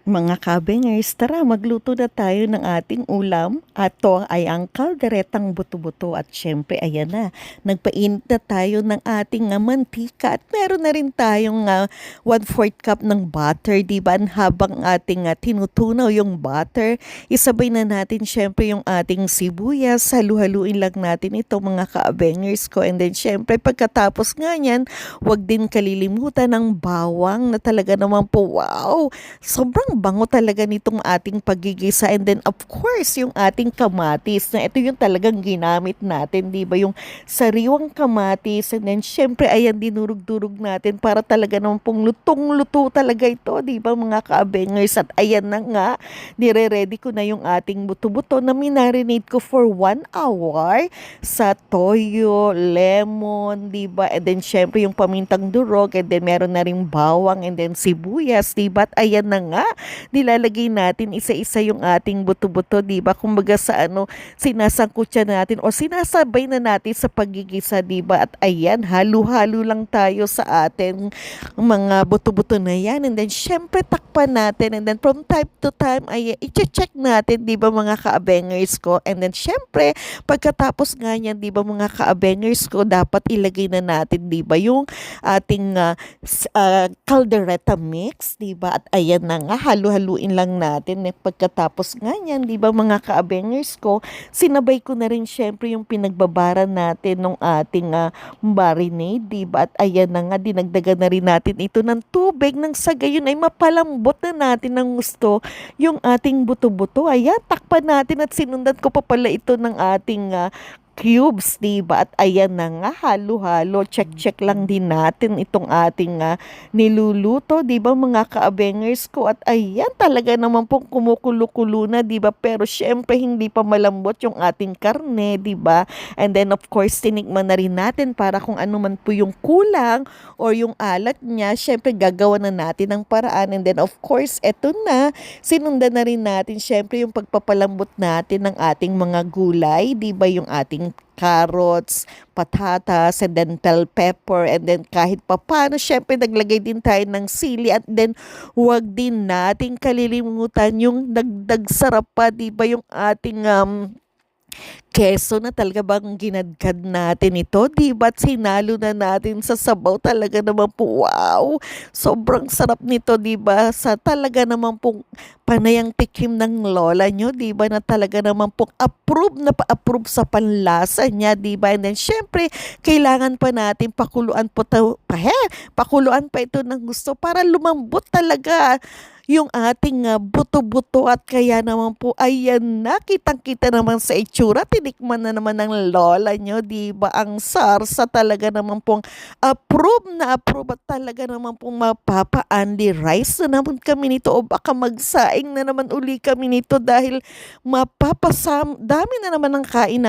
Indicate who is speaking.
Speaker 1: Mga kabengers, tara magluto na tayo ng ating ulam. Ato ay ang kalderetang buto-buto at syempre ayan na, nagpainit na tayo ng ating mantika at meron na rin tayong 1/4 cup ng butter, diba? Habang ating tinutunaw yung butter, isabay na natin syempre yung ating sibuyas, halu-haluin lang natin ito mga kabengers ko. And then syempre pagkatapos nga yan, wag din kalilimutan ng bawang na talaga naman po wow! Sobrang bango talaga nitong ating paggigisa, and then of course yung ating kamatis na ito yung talagang ginamit natin, di ba, yung sariwang kamatis, and then syempre ayan dinurog-durog natin para talaga naman pong lutong-luto talaga ito, di ba mga ka-abengers. At ayan na nga, nire-ready ko na yung ating buto-buto na minarinate ko for 1 hour sa toyo, lemon, di ba, and then syempre yung pamintang durog, and then meron na ring bawang, and then sibuyas, di ba. At ayan na nga, nilalagay natin isa-isa yung ating buto-buto, di ba? Kumbaga sa sinasangkot siya natin o sinasabay na natin sa paggigisa, di ba? At ayan, halo-halo lang tayo sa ating mga buto-buto na yan. And then, syempre, takpan natin. And then, from time to time, ay i-check natin, di ba mga ka-abengers ko? And then, syempre, pagkatapos nga yan, di ba mga ka-abengers ko, dapat ilagay na natin, di ba, yung ating caldereta mix, di ba? At ayan na nga, halu-haluin lang natin. Pagkatapos nga yan, di ba mga ka-abengers ko, sinabay ko na rin syempre yung pinagbabara natin ng ating marinade, di ba? At ayan na nga, dinagdagan na rin natin ito ng tubig nang sa gayon ay mapalambot na natin ng gusto yung ating buto-buto. Ayan, takpan natin at sinundan ko pa pala ito ng ating cubes, diba? At ayan na nga, halo-halo, check-check lang din natin itong ating niluluto, diba mga ka-abengers ko? At ayan, talaga naman pong kumukulo-kulo na, diba? Pero syempre, hindi pa malambot yung ating karne, diba? And then, of course, tinikman na rin natin para kung ano man po yung kulang or yung alat niya, syempre, gagawa na natin ng paraan. And then, of course, eto na, sinundan na rin natin, syempre, yung pagpapalambot natin ng ating mga gulay, diba? Yung ating carrots, patatas, and then bell pepper, and then kahit papano, syempre naglagay din tayo ng sili, at then huwag din nating kalilimutan yung dagdag sarap pa, di ba, yung ating keso na talaga bang ginadkad natin ito, di ba? At sinalo na natin sa sabaw, talaga naman po, wow! Sobrang sarap nito, di ba? Sa talaga naman pong panayang tikim ng lola nyo, di ba? Na talaga naman pong approve na pa-approve sa panlasa niya, di ba? And then, syempre, kailangan pa natin pakuluan pakuluan pa ito ng gusto para lumambot talaga yung ating buto-buto. At kaya naman po, ayan na, kitang-kita naman sa itsura, tinikman na naman ng lola nyo, di ba? Ang sarsa, talaga naman pong approve na approve, at talaga naman pong mapapa-only rice na naman kami nito, o baka magsaing na naman uli kami nito dahil dami na naman ang kain namin